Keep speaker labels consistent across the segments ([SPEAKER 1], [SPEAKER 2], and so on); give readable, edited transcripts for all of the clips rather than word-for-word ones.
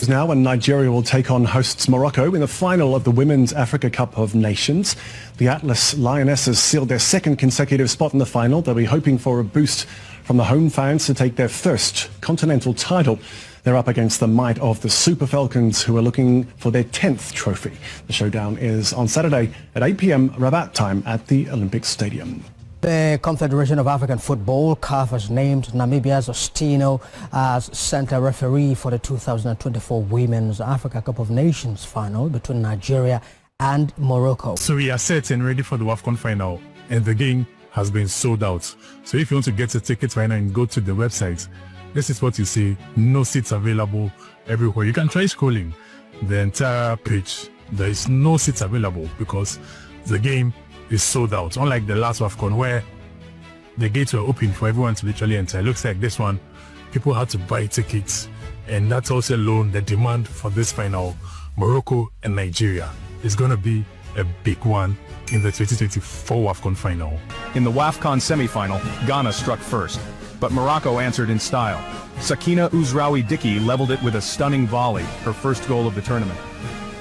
[SPEAKER 1] Now, when Nigeria will take on hosts Morocco in the final of the Women's Africa Cup of Nations. The Atlas Lionesses sealed their second consecutive spot in the final. They'll be hoping for a boost from the home fans to take their first continental title. They're up against the might of the Super Falcons, who are looking for their 10th trophy. The showdown is on Saturday at 8 p.m. Rabat time at the Olympic Stadium.
[SPEAKER 2] The Confederation of African Football, CAF, has named Namibia's Ostino as center referee for the 2024 Women's Africa Cup of Nations final between Nigeria and Morocco.
[SPEAKER 3] So we are set and ready for the WAFCON final, and the game has been sold out. So if you want to get a ticket right now and go to the website, this is what you see. No seats available everywhere. You can try scrolling the entire page. There is no seats available because the game is sold out. Unlike the last WAFCON where the gates were open for everyone to literally enter. It looks like this one, people had to buy tickets, and that's also alone the demand for this final. Morocco and Nigeria is going to be a big one in the 2024 WAFCON final.
[SPEAKER 4] In the WAFCON semi-final, Ghana struck first, but Morocco answered in style. Sakina Ouzraoui-Dickey leveled it with a stunning volley, her first goal of the tournament.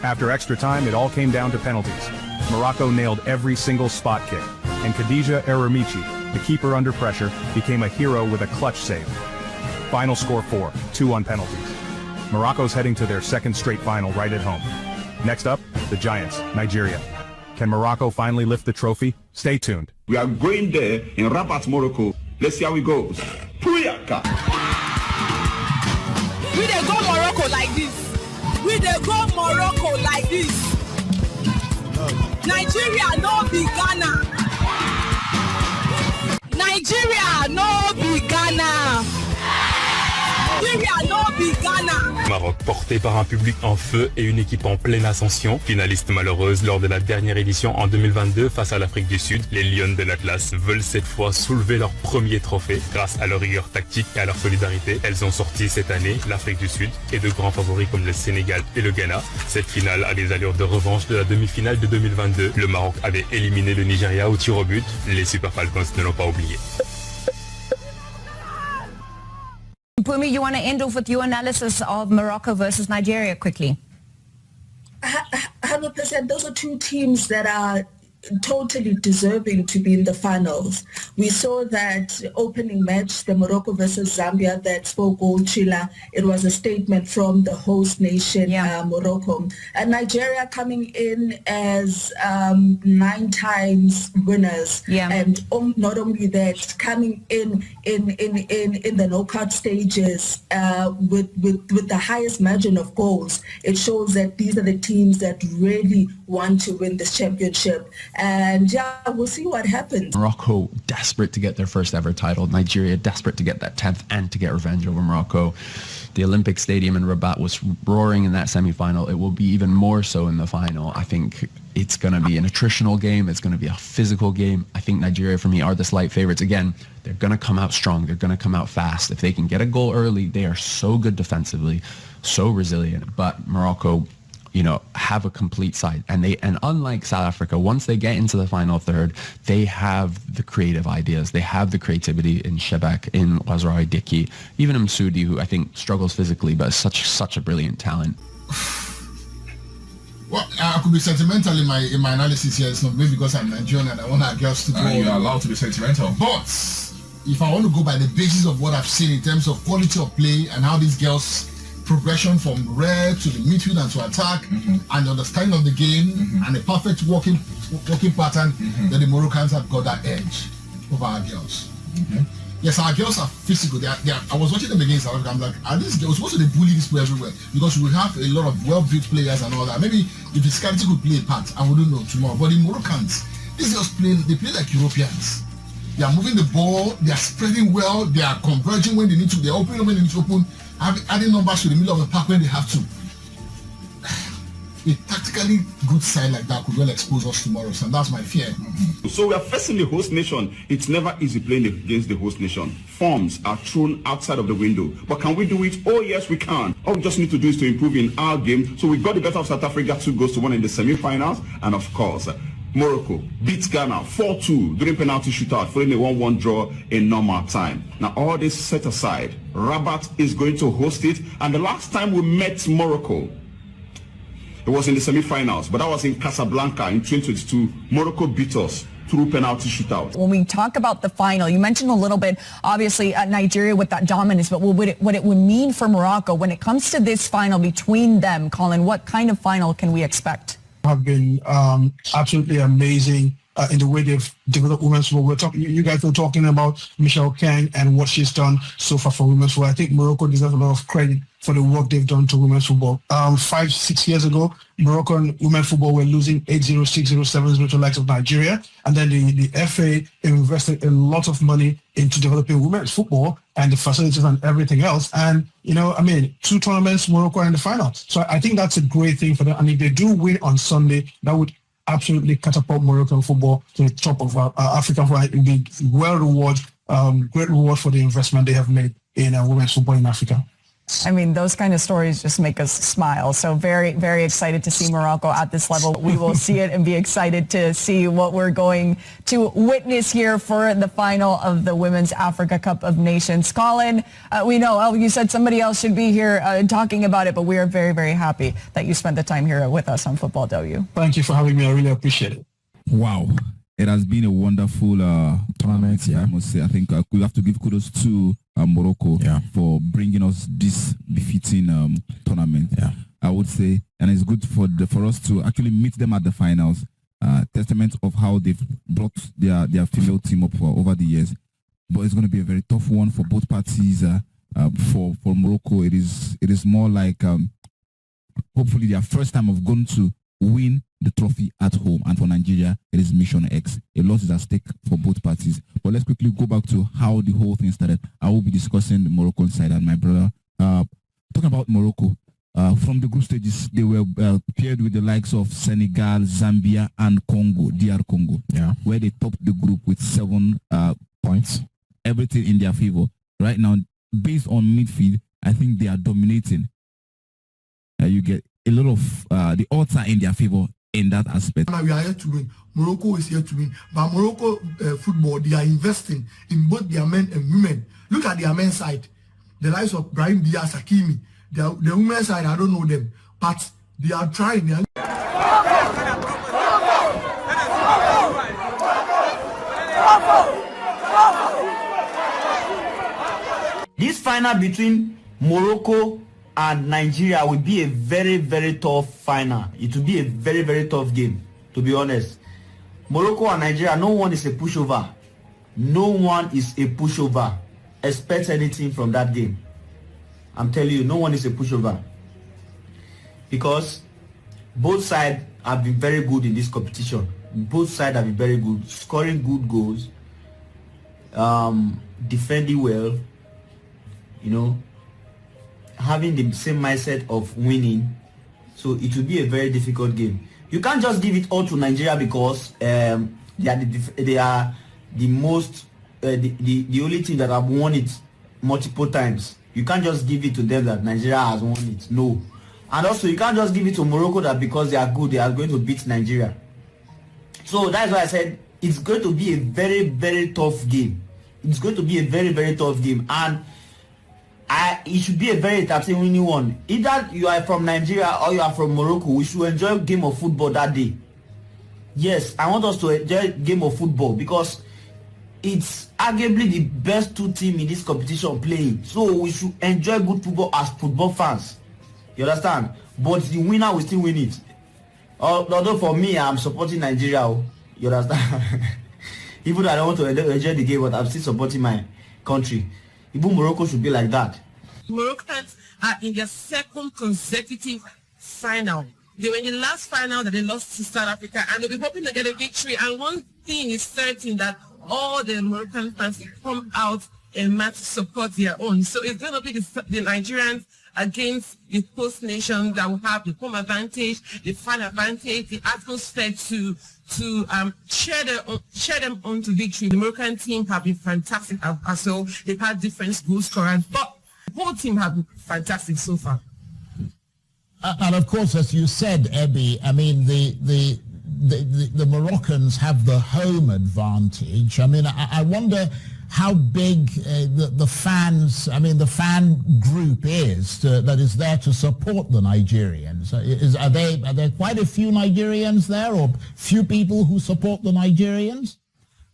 [SPEAKER 4] After extra time, it all came down to penalties. Morocco nailed every single spot kick, and Khadija Eremici, the keeper under pressure, became a hero with a clutch save. Final score 4-2 on penalties. Morocco's heading to their second straight final right at home. Next up, the Giants, Nigeria. Can Morocco finally lift the trophy? Stay tuned.
[SPEAKER 5] We are going there in Rabat, Morocco. Let's see how it goes. Puyaka.
[SPEAKER 6] We dey go Morocco like this. We dey go Morocco like this. Nigeria no be Ghana. Nigeria no be Ghana. Nigeria no be Ghana.
[SPEAKER 7] Maroc, porté par un public en feu et une équipe en pleine ascension. Finaliste malheureuse lors de la dernière édition en 2022 face à l'Afrique du Sud, les Lions de l'Atlas veulent cette fois soulever leur premier trophée. Grâce à leur rigueur tactique et à leur solidarité, elles ont sorti cette année l'Afrique du Sud et de grands favoris comme le Sénégal et le Ghana. Cette finale a des allures de revanche de la demi-finale de 2022. Le Maroc avait éliminé le Nigeria au tir au but. Les Super Falcons ne l'ont pas oublié.
[SPEAKER 8] Pumi, you want to end off with your analysis of Morocco versus Nigeria quickly?
[SPEAKER 9] 100%. Those are two teams that are totally deserving to be in the finals. We saw that opening match, the Morocco versus Zambia, that spoke goal Chila. It was a statement from the host nation, Morocco. And Nigeria coming in as 9 times winners. And not only that, coming in the knockout stages with the highest margin of goals. It shows that these are the teams that really want to win this championship. And we'll see what happens.
[SPEAKER 10] Morocco desperate to get their first ever title. Nigeria desperate to get that 10th and to get revenge over Morocco. The Olympic Stadium in Rabat was roaring in that semi-final. It will be even more so in the final. I think it's going to be an attritional game. It's going to be a physical game. I think Nigeria, for me, are the slight favorites. Again, they're going to come out strong. They're going to come out fast. If they can get a goal early, they are so good defensively, so resilient. But Morocco, you know, have a complete side. And unlike South Africa, once they get into the final third, they have the creative ideas. They have the creativity in Shebek, in Ouzraoui-Dickey, even in Msoudi, who I think struggles physically, but is such a brilliant talent.
[SPEAKER 11] Well, I could be sentimental in my analysis here. It's not maybe because I'm Nigerian and I want our girls to go.
[SPEAKER 12] You're allowed to be sentimental.
[SPEAKER 11] But if I want to go by the basis of what I've seen in terms of quality of play and how these girls progression from red to the midfield and to attack, and the understanding of the game, and a perfect working pattern, then the Moroccans have got that edge over our girls. Yes, our girls are physical. They are, I was watching them against South Africa. I'm like, are these girls supposed to bully these players everywhere? Because we have a lot of well-built players and all that. Maybe if physicality could play a part, I wouldn't know tomorrow. But the Moroccans, these girls they play like Europeans. They are moving the ball, they are spreading well, they are converging when they need to, they are opening when they need to open, adding numbers to the middle of the park when they have to. A tactically good side like that could well expose us tomorrow, so that's my fear.
[SPEAKER 5] So we are facing the host nation. It's never easy playing against the host nation. Forms are thrown outside of the window. But can we do it? Oh yes, we can. All we just need to do is to improve in our game. So we got the better of South Africa, 2 goals to 1 in the semi-finals. And of course, Morocco beat Ghana 4-2 during penalty shootout, following a 1-1 draw in normal time. Now, all this set aside, Rabat is going to host it, and the last time we met Morocco, it was in the semi-finals, but that was in Casablanca in 2022. Morocco beat us through penalty shootout.
[SPEAKER 8] When we talk about the final, you mentioned a little bit, obviously, Nigeria with that dominance, but what it would mean for Morocco when it comes to this final between them, Colin, what kind of final can we expect?
[SPEAKER 12] Have been absolutely amazing in the way they've developed women's football. You guys were talking about Michelle Kang and what she's done so far for women's football. I think Morocco deserves a lot of credit for the work they've done to women's football. 5-6 years ago, Moroccan women's football were losing 8-0, 6-0, 7-0 to the likes of Nigeria. And then the FA invested a lot of money into developing women's football and the facilities and everything else. And, 2 tournaments, Morocco are in the final. So I think that's a great thing for them. And if they do win on Sunday, that would absolutely catapult Moroccan football to the top of African football. It would be great reward for the investment they have made in women's football in Africa.
[SPEAKER 8] I mean, those kind of stories just make us smile. So very, very excited to see Morocco at this level. We will see it and be excited to see what we're going to witness here for the final of the Women's Africa Cup of Nations. Colin, we know, you said somebody else should be here talking about it, but we are very, very happy that you spent the time here with us on Football W.
[SPEAKER 12] Thank you for having me. I really appreciate it.
[SPEAKER 13] Wow. It has been a wonderful tournament, I must say. I think we have to give kudos to Morocco for bringing us this befitting tournament, I would say. And it's good for us to actually meet them at the finals. Testament of how they've brought their female team up over the years. But it's going to be a very tough one for both parties. For Morocco, it is more like hopefully their first time of going to win the trophy at home, and for Nigeria it is Mission X. A lot is at stake for both parties. But let's quickly go back to how the whole thing started. I will be discussing the Moroccan side and my brother. Talking about Morocco, from the group stages, they were paired with the likes of Senegal, Zambia, and Congo, DR Congo, where they topped the group with 7 points. Everything in their favor. Right now, based on midfield, I think they are dominating. You get a lot of the odds are in their favor in that aspect.
[SPEAKER 11] We are here to win. Morocco is here to win. But Morocco football, they are investing in both their men and women. Look at their men's side. The likes of Brahim Diaz, Hakimi. The women's side, I don't know them. But they are trying.
[SPEAKER 14] This final between Morocco and Nigeria will be a very, very tough final. It will be a very, very tough game, to be honest. Morocco and Nigeria, no one is a pushover. No one is a pushover. Expect anything from that game. I'm telling you, no one is a pushover. Because both sides have been very good in this competition. Both sides have been very good, scoring good goals, defending well, having the same mindset of winning. So it will be a very difficult game. You can't just give it all to Nigeria because they are the most the only team that have won it multiple times. You can't just give it to them that Nigeria has won it. No. And also you can't just give it to Morocco that because they are good they are going to beat Nigeria. So that's why I said it's going to be a very, very tough game. It's going to be a very, very tough game, and it should be a very entertaining one. Either you are from Nigeria or you are from Morocco, we should enjoy a game of football that day. Yes, I want us to enjoy a game of football because it's arguably the best 2 teams in this competition playing. So we should enjoy good football as football fans. You understand? But the winner will still win it. Although for me, I'm supporting Nigeria. You understand? Even though I don't want to enjoy the game, but I'm still supporting my country. Even Morocco should be like that.
[SPEAKER 6] Moroccans are in their 2nd consecutive final. They were in the last final that they lost to South Africa, and they'll be hoping to get a victory. And one thing is certain, that all the Moroccan fans will come out and match support their own. So it's going to be the Nigerians against the host nation that will have the home advantage, the fan advantage, the atmosphere to cheer them on to victory. The Moroccan team have been fantastic as well. They've had different goal scorers, but the whole team have been fantastic so far.
[SPEAKER 15] And of course, as you said, Abby, I mean, the the Moroccans have the home advantage. I mean, I wonder how big the fans, I mean, the fan group that is there to support the Nigerians. Are there quite a few Nigerians there, or few people who support the Nigerians?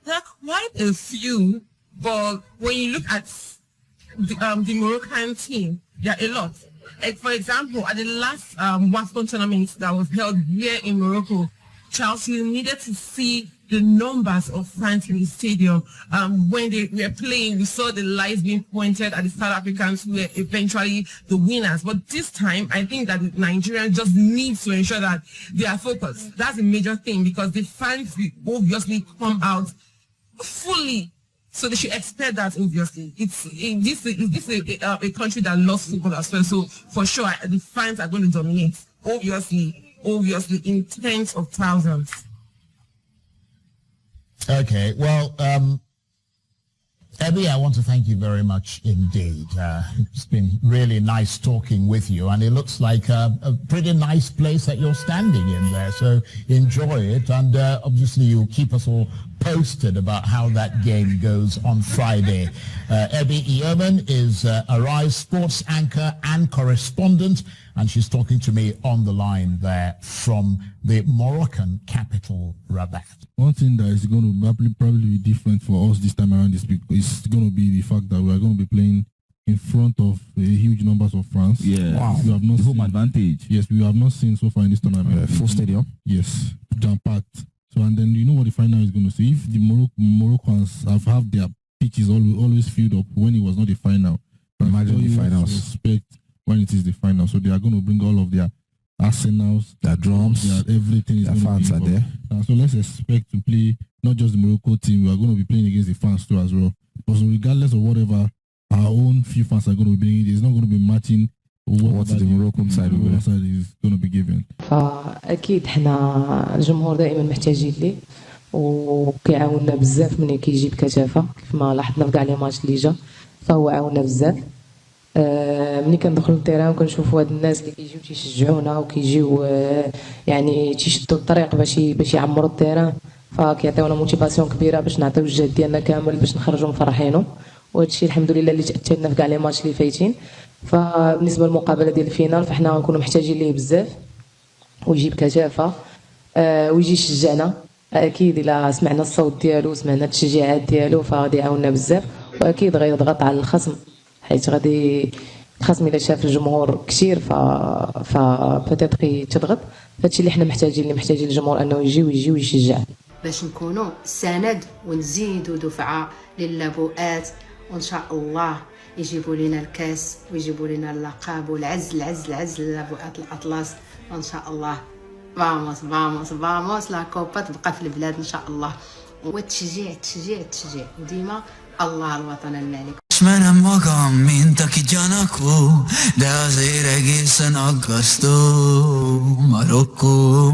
[SPEAKER 6] There are quite a few, but when you look at the Moroccan team, there are a lot. Like, for example, at the last WAFCON tournament that was held here in Morocco, Chelsea needed to see the numbers of fans in the stadium. When they were playing, we saw the lights being pointed at the South Africans, who were eventually the winners. But this time, I think that the Nigerians just need to ensure that they are focused. That's a major thing, because the fans will obviously come out fully. So they should expect that, obviously. This is a country that loves football as well. So for sure, the fans are going to dominate, obviously, in tens of thousands.
[SPEAKER 15] Okay, well, Abby, I want to thank you very much indeed. It's been really nice talking with you, and it looks like a pretty nice place that you're standing in there, so enjoy it, and obviously you'll keep us all posted about how that game goes on Friday. Abby Eoman is Arise sports anchor and correspondent, and she's talking to me on the line there from the Moroccan capital, Rabat.
[SPEAKER 13] One thing that is going to probably be different for us this time around is going to be the fact that we are going to be playing in front of huge numbers of fans.
[SPEAKER 16] Yeah, wow.
[SPEAKER 13] We have not
[SPEAKER 16] home advantage.
[SPEAKER 13] Yes, we have not seen so far in this tournament.
[SPEAKER 16] Full stadium?
[SPEAKER 13] Yes, jam-packed. So, and then you know what the final is going to see. If the Moroccans have their pitches always filled up when it was not the final.
[SPEAKER 16] Imagine the finals.
[SPEAKER 13] Respect when it is the final. So they are going to bring all of their arsenals,
[SPEAKER 16] their drums,
[SPEAKER 13] everything.
[SPEAKER 16] Their fans are there.
[SPEAKER 13] So let's expect to play not just the Morocco team. We are going to be playing against the fans too as well. But so regardless of whatever our own few fans are going to be bringing, it's not going to be matching what the Moroccan side is going to be given.
[SPEAKER 17] فأكيد حنا الجمهور دائما محتاجين ليه وكيعاوننا بزاف من كيجي بكثافة كيف ما لاحظنا في كاع لي ماتش اللي جا فهو عاوننا بزاف. ملي كندخلوا للتيران وكنشوفوا هاد الناس اللي كيجيو تيشجعونا وكيجيو يعني تيشدوا الطريق باش يعمروا التيران فكيعطيونا موتيفاسيون كبيره باش نعطيو الجهد ديالنا كامل باش نخرجوا مفرحينو وهذا الشيء الحمد لله اللي تاثرنا في كاع لي ماتش اللي فايتين. فبالنسبه للمقابله ديال الفينال فحنا غنكونوا محتاجين ليه بزاف ويجي بكثافه ويجي يشجعنا اكيد الا سمعنا الصوت ديالو وسمعنا التشجيعات ديالو فغادي يعاوننا بزاف واكيد غيضغط على الخصم حيت غادي الخصم الا شاف الجمهور كثير ف بوتيتر تضغط. هادشي اللي حنا محتاجين الجمهور انه يجي ويشجع
[SPEAKER 18] باش نكونوا سند ونزيدوا دفعه للابوات وان شاء الله يجيبوا لنا الكاس ويجيبوا لنا اللقب والعز للابوات الاطلس وان شاء الله فاموس لا كوبا تبقى في البلاد ان شاء الله والتشجيع وديما الله الوطن الملك.
[SPEAKER 19] Menem magam, mint aki gyanakó, de azért egészen aggasztó. Marokkó.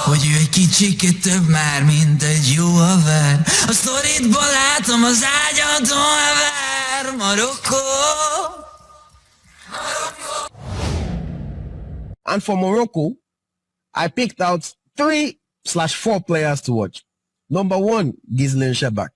[SPEAKER 19] Hogy ő egy kicsikét több már, mint egy jó haver. A sztoritból látom az ágyadon hever. Marokkó.
[SPEAKER 20] And for Morocco, I picked out 3/4 players to watch. Number 1, Ghislaine Chebak.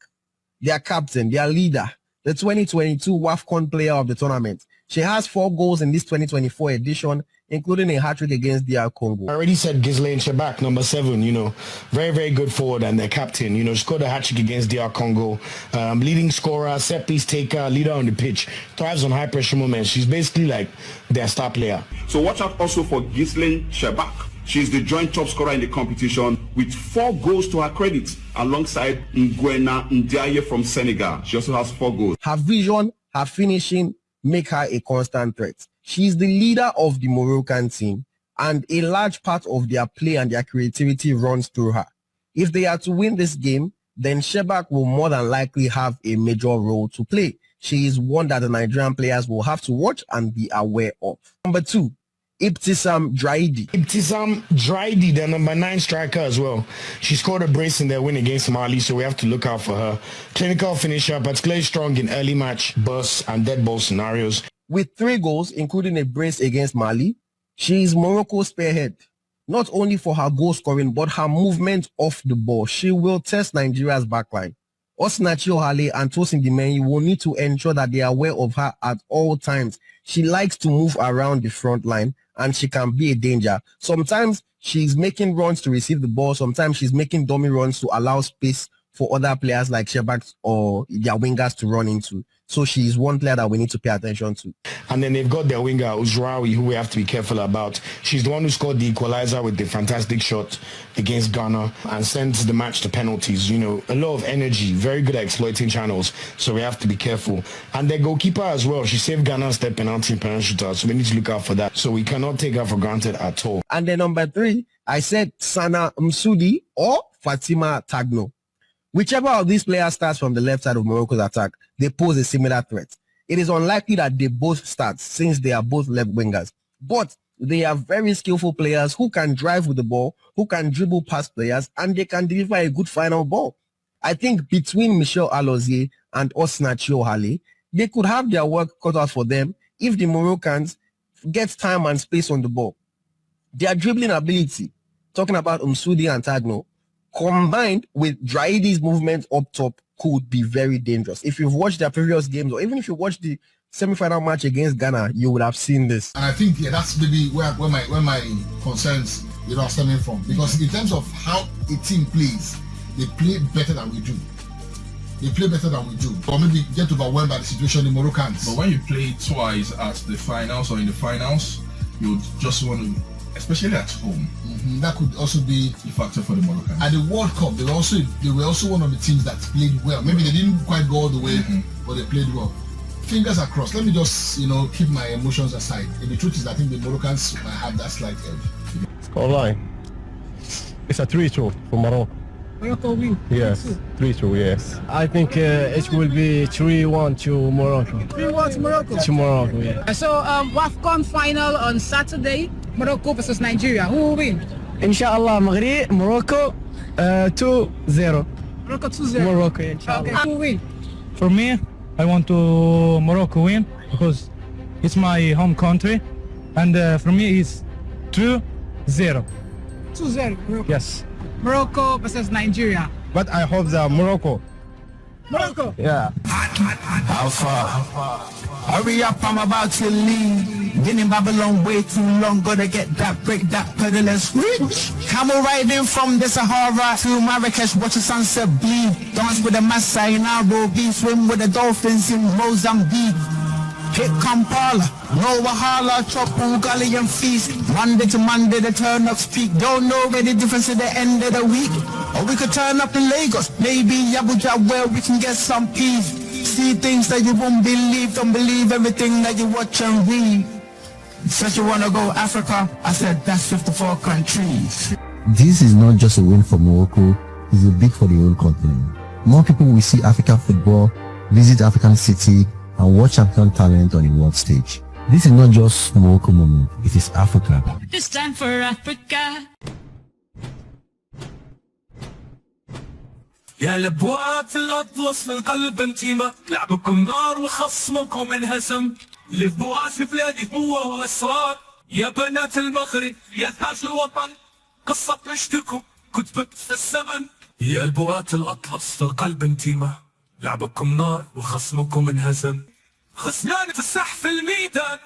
[SPEAKER 20] Their captain, their leader, the 2022 WAFCON player of the tournament. She has 4 goals in this 2024 edition, including a hat-trick against DR Congo.
[SPEAKER 21] I already said Ghislaine Chebak, number 7, very, very good forward and their captain, scored a hat-trick against DR Congo. Leading scorer, set-piece taker, leader on the pitch, thrives on high-pressure moments. She's basically like their star player.
[SPEAKER 5] So watch out also for Ghislaine Chebak. She's the joint top scorer in the competition with 4 goals to her credit, alongside Nguena Ndiaye from Senegal. She also has 4 goals.
[SPEAKER 20] Her vision, her finishing, make her a constant threat. She's the leader of the Moroccan team, and a large part of their play and their creativity runs through her. If they are to win this game, then Chebak will more than likely have a major role to play. She is one that the Nigerian players will have to watch and be aware of. Number 2, Ibtisam Draidi.
[SPEAKER 21] Ibtisam Draidi, the number 9 striker as well. She scored a brace in their win against Mali, so we have to look out for her. Clinical finisher, particularly strong in early match bursts and dead ball scenarios.
[SPEAKER 20] With 3 goals, including a brace against Mali, she is Morocco's spearhead. not only for her goal scoring, but her movement off the ball. She will test Nigeria's backline. Osinachi Ohale and Tosin Dimeyi will need to ensure that they are aware of her at all times. She likes to move around the front line and she can be a danger. Sometimes she's making runs to receive the ball. Sometimes she's making dummy runs to allow space for other players like Shebak or their wingers to run into. So she's one player that we need to pay attention to.
[SPEAKER 21] And then they've got their winger, Uzraoui, who we have to be careful about. She's the one who scored the equalizer with the fantastic shot against Ghana and sends the match to penalties. You know, a lot of energy, very good at exploiting channels. So we have to be careful. And their goalkeeper as well, she saved Ghana's step penalty in penalty shootout. So we need to look out for that. So we cannot take her for granted at all.
[SPEAKER 20] And then number 3, I said Sana Msudi or Fatima Tagno. Whichever of these players starts from the left side of Morocco's attack, they pose a similar threat. It is unlikely that they both start since they are both left wingers. But they are very skillful players who can drive with the ball, who can dribble past players, and they can deliver a good final ball. I think between Michelle Alozie and Osinachi Ohale, they could have their work cut out for them if the Moroccans get time and space on the ball. Their dribbling ability, talking about Msudi and Tagno, combined with Draidi's movement up top, could be very dangerous. If you've watched their previous games, or even if you watched the semi-final match against Ghana, you would have seen this.
[SPEAKER 11] And I think that's maybe where my concerns are stemming from. Because in terms of how a team plays, they play better than we do. They play better than we do. Or maybe get overwhelmed by the situation in Moroccans.
[SPEAKER 1] But when you play twice at the finals or in the finals, you just want to, especially at home.
[SPEAKER 11] That could also be
[SPEAKER 1] a factor for the Moroccans.
[SPEAKER 11] At the World Cup, they were also one of the teams that played well. Maybe they didn't quite go all the way, but they played well. Fingers are crossed. Let me just, keep my emotions aside. And the truth is, I think the Moroccans might have that slight edge.
[SPEAKER 22] Scoreline. It's a 3-2 for Morocco.
[SPEAKER 23] Morocco win?
[SPEAKER 22] Yes, 3-2, yes. I think it will be 3-1 to Morocco.
[SPEAKER 23] 3-1 to Morocco?
[SPEAKER 22] To Morocco, yeah.
[SPEAKER 23] So, WAFCON final on Saturday, Morocco versus Nigeria. Who will win?
[SPEAKER 22] Inshallah, Morocco 2-0.
[SPEAKER 23] Morocco 2-0?
[SPEAKER 22] Morocco, inshallah.
[SPEAKER 23] Okay, who will win?
[SPEAKER 24] For me, I want to Morocco win because it's my home country, and for me it's 2-0.
[SPEAKER 23] 2-0, Morocco.
[SPEAKER 22] Yes.
[SPEAKER 23] Morocco versus Nigeria.
[SPEAKER 22] But I hope that Morocco.
[SPEAKER 23] Morocco?
[SPEAKER 22] Yeah.
[SPEAKER 19] How far? Hurry up, I'm about to leave. Been in Babylon way too long. Gotta get that break, that pedal and switch. Camel riding from the Sahara to Marrakesh, watch the sunset bleed. Dance with the Maasai in Nairobi, swim with the dolphins in Mozambique. Hit Kampala, no Wahala, chop Ugali and feast. Monday to Monday, the turn up speak. Don't know where the difference at the end of the week. Or we could turn up in Lagos, maybe Abuja, where we can get some peace. See things that you won't believe, don't believe everything that you watch and read. Said you wanna go Africa, I said that's 54 countries.
[SPEAKER 25] This is not just a win for Morocco, it's a big for the whole continent. More people will see African football, visit African city, and watch African talent on the world stage. This is not just Morocco moment, it is Africa.
[SPEAKER 26] It's time for Africa.
[SPEAKER 27] يا لبوات الأطلس من قلب انتيمة لعبكم نار وخصمكم انهزم لبوات في بلادي قوة وأسرار يا بنات المغرب يا تاج الوطن قصة عشتكم كتبت في الزمن يا لبوات الأطلس في القلب انتيمة لعبكم نار وخصمكم انهزم خصمان في السح في الميدان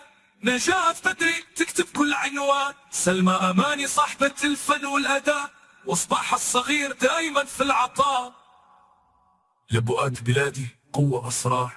[SPEAKER 27] نجاة بدري تكتب كل عنوان سلمى أماني صاحبة الفن والأداء واصبح الصغير دائما في العطاء لبؤات بلادي قوة أسرار